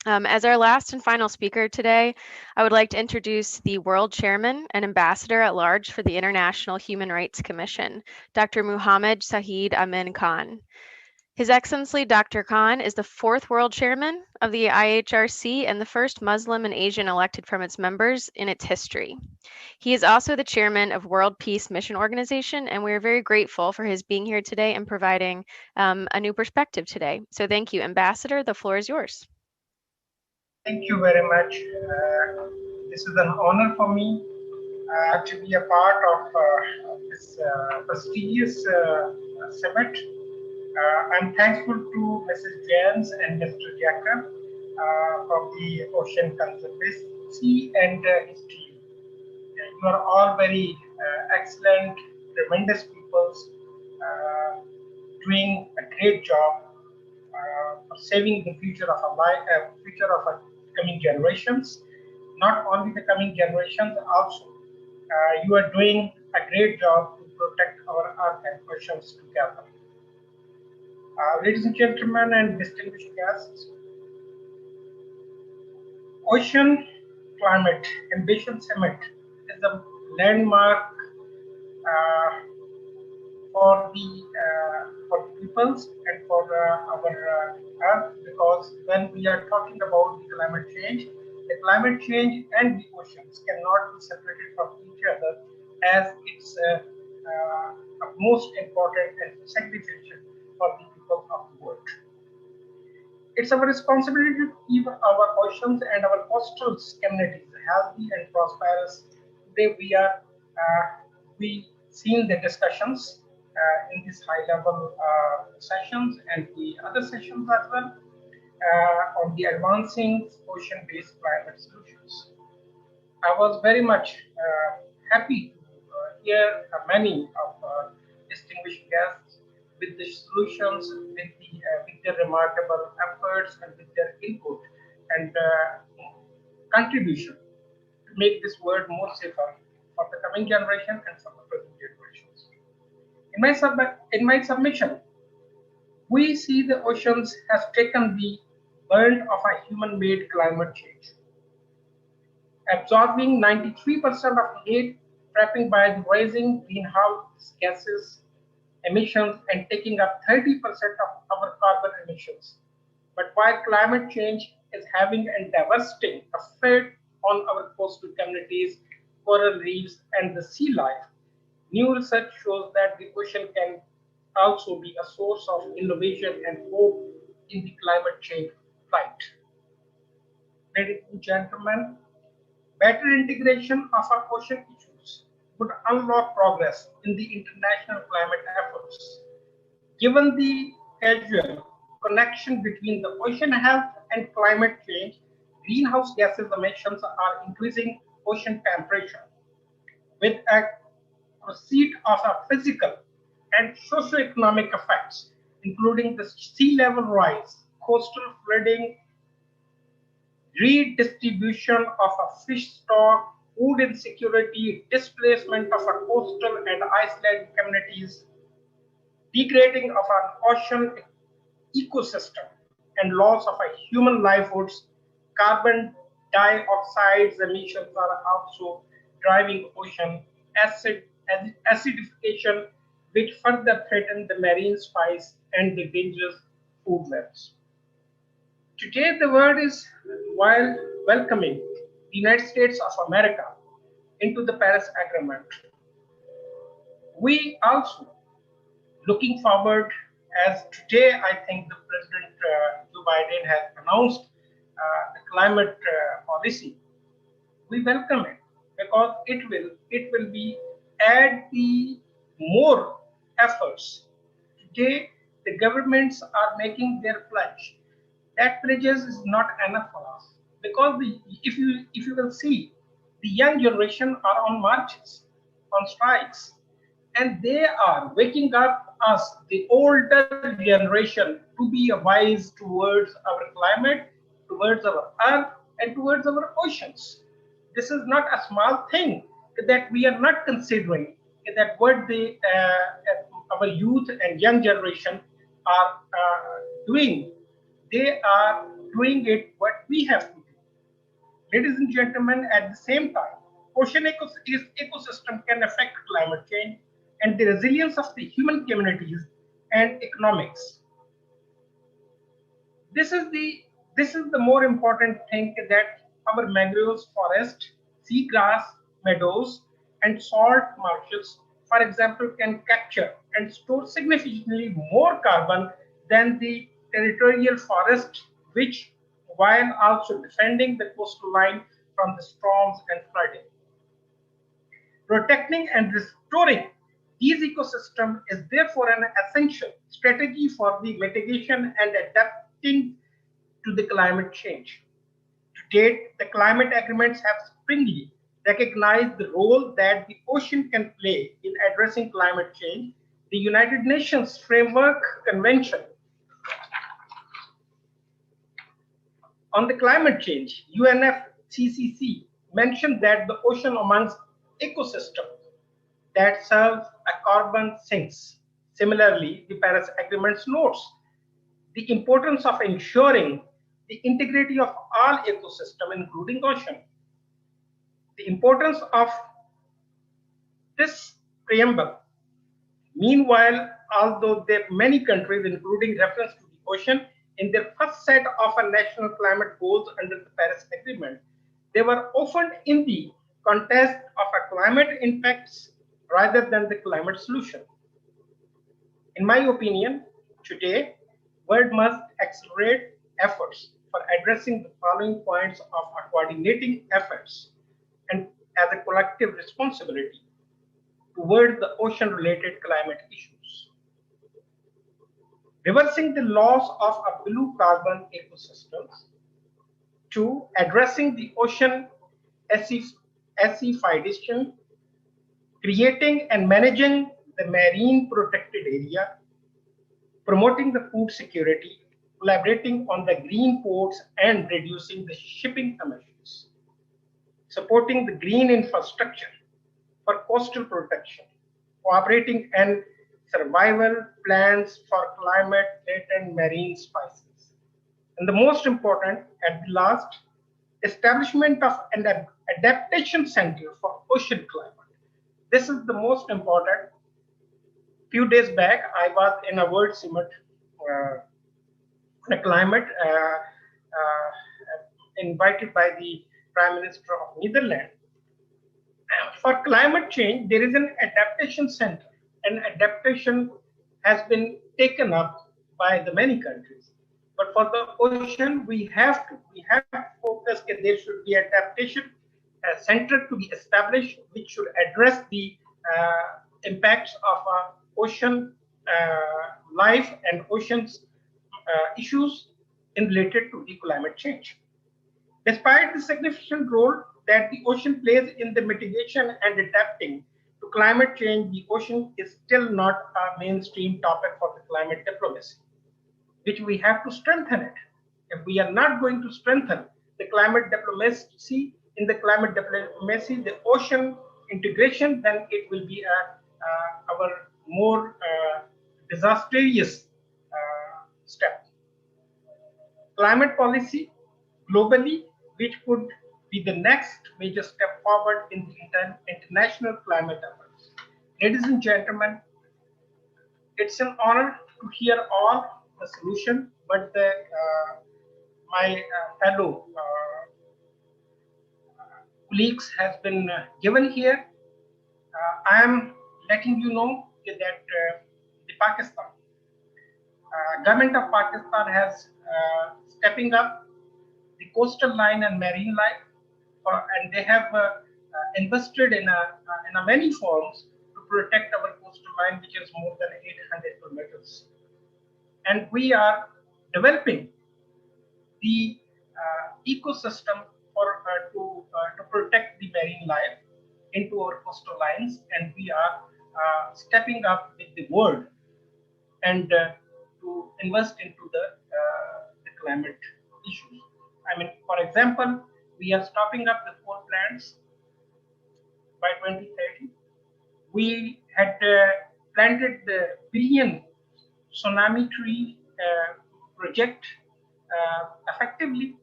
As our last and final speaker today, I would like to introduce the World Chairman and Ambassador at Large for the International Human Rights Commission, Dr.Muhammad Shahid Amin Khan. His Excellency Dr. Khan is the fourth world chairman of the IHRC and the first Muslim and Asian elected from its members in its history. He is also the chairman of World Peace Mission Organization, and we are very grateful for his being here today and providing a new perspective today. So thank you, Ambassador. The floor is yours. Thank you very much. This is an honor for me to be a part of this prestigious summit. I'm thankful to Mrs. James and Mr. Jacob from the Ocean Conservancy and his team. You are all very excellent, tremendous people doing a great job for saving the future of our coming generations. Not only the coming generations, also you are doing a great job to protect our earth and oceans together. Ladies and gentlemen and distinguished guests, Ocean Climate Ambition Summit is a landmark for the peoples and for our earth, because when we are talking about the climate change and the oceans cannot be separated from each other, as it's most important and significant for the people of the world. It's our responsibility to keep our oceans and our coastal communities healthy and prosperous. Today we seen the discussions in this high-level sessions and the other sessions as well on the advancing ocean-based climate solutions. I was very much happy to hear many of distinguished guests with the solutions, with their remarkable efforts and with their input and contribution to make this world more safer for the coming generation and for the present generations. In my submission, we see the oceans has taken the burden of a human-made climate change, absorbing 93% of heat, trapping by the rising greenhouse gases emissions and taking up 30% of our carbon emissions. But while climate change is having a devastating effect on our coastal communities, coral reefs, and the sea life, new research shows that the ocean can also be a source of innovation and hope in the climate change fight. Ladies and gentlemen, better integration of our ocean issues would unlock progress in the international climate efforts. Given the causal connection between the ocean health and climate change, greenhouse gases emissions are increasing ocean temperature with a proceed of a physical and socio-economic effects, including the sea level rise, coastal flooding, redistribution of a fish stock, food insecurity, displacement of a coastal and island communities, degrading of an ocean ecosystem, and loss of a human livelihoods. Carbon dioxide emissions are also driving ocean acidification, which further threaten the marine spice and the dangerous food webs. Today, the world is while welcoming the United States of America into the Paris Agreement. We also looking forward, as today I think the President Joe Biden has announced the climate policy. We welcome it because it will be add the more efforts. Today, the governments are making their pledge. That pledges is not enough for us because if you will see, the young generation are on marches, on strikes, and they are waking up us, the older generation, to be wise towards our climate, towards our earth, and towards our oceans. This is not a small thing that we are not considering, that what our youth and young generation are doing. They are doing it what we have to do. Ladies and gentlemen, at the same time, ecosystem can affect climate change and the resilience of the human communities and economics. This is the more important thing, that our mangroves forest, seagrass meadows, and salt marshes, for example, can capture and store significantly more carbon than the territorial forest, which, while also defending the coastal line from the storms and flooding. Protecting and restoring these ecosystems is therefore an essential strategy for the mitigation and adapting to the climate change. To date, the climate agreements have springly recognized the role that the ocean can play in addressing climate change. The United Nations Framework Convention on the Climate Change, UNFCCC, mentioned that the ocean amongst ecosystems that serve a carbon sinks. Similarly, the Paris Agreement notes the importance of ensuring the integrity of all ecosystem, including ocean. The importance of this preamble. Meanwhile, although there are many countries, including reference to the ocean, in their first set of a national climate goals under the Paris Agreement, they were often in the context of a climate impacts rather than the climate solution. In my opinion, today, world must accelerate efforts for addressing the following points of our coordinating efforts and as a collective responsibility toward the ocean-related climate issues. Reversing the loss of a blue carbon ecosystems. Two, addressing the ocean acidification, creating and managing the marine protected area, promoting the food security, collaborating on the green ports and reducing the shipping emissions, supporting the green infrastructure for coastal protection, cooperating and survival plans for climate-threatened marine species. And the most important, at the last, establishment of an adaptation center for ocean climate. This is the most important. Few days back, I was in a World Summit climate invited by the Prime Minister of Netherlands. For climate change, there is an adaptation center, and adaptation has been taken up by the many countries. But for the ocean, we have to focus that there should be adaptation center to be established, which should address the impacts of ocean life and oceans issues in related to the climate change. Despite the significant role that the ocean plays in the mitigation and adapting to climate change, the ocean is still not a mainstream topic for the climate diplomacy, which we have to strengthen it. If we are not going to strengthen the climate diplomacy, in the climate diplomacy, the ocean integration, then it will be our more disastrous step. Climate policy globally, which could be the next major step forward in the international climate efforts. Ladies and gentlemen, it's an honor to hear all the solution, but my fellow colleagues has been given here. I am letting you know that the Pakistan government of Pakistan has stepping up the coastal line and marine life, and they have invested in many forms to protect our coastal line, which is more than 800 kilometers. And we are developing the ecosystem to protect the marine life into our coastal lines, and we are stepping up with the world and to invest into the climate issues. I mean, for example, we are stopping up the coal plants by 2030. We had planted the billion tsunami tree project effectively.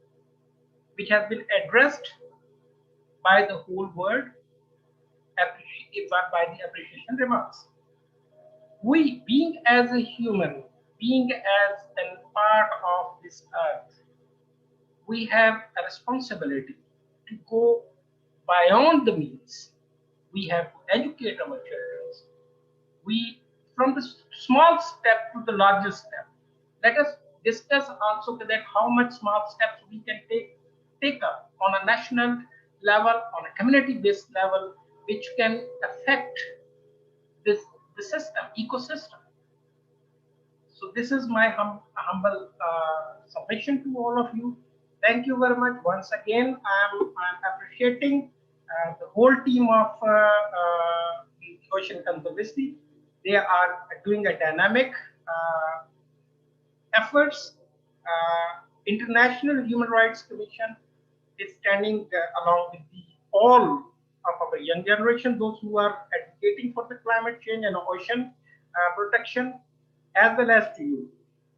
which has been addressed by the whole world by the appreciation remarks. We, being as a human, being as a part of this earth, we have a responsibility to go beyond the means. We have to educate our children. We, from the small step to the largest step. Let us discuss also that how much small steps we can take up on a national level, on a community-based level, which can affect this the system, ecosystem. So this is my humble submission to all of you. Thank you very much once again. I'm appreciating the whole team of the Ocean Conservancy. They are doing a dynamic efforts. International Human Rights Commission is standing along with all of our young generation, those who are advocating for the climate change and ocean protection, as well as to you.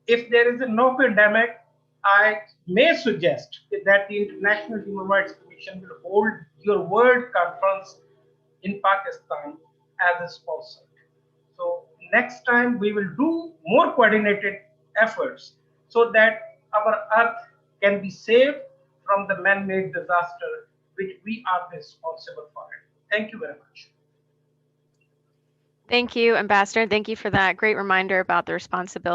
If there is a no pandemic, I may suggest that the International Human Rights Commission will hold your World Conference in Pakistan as a sponsor. So next time we will do more coordinated efforts so that our earth can be saved from the man-made disaster which we are responsible for it. Thank you very much. Thank you, Ambassador. Thank you for that great reminder about the responsibility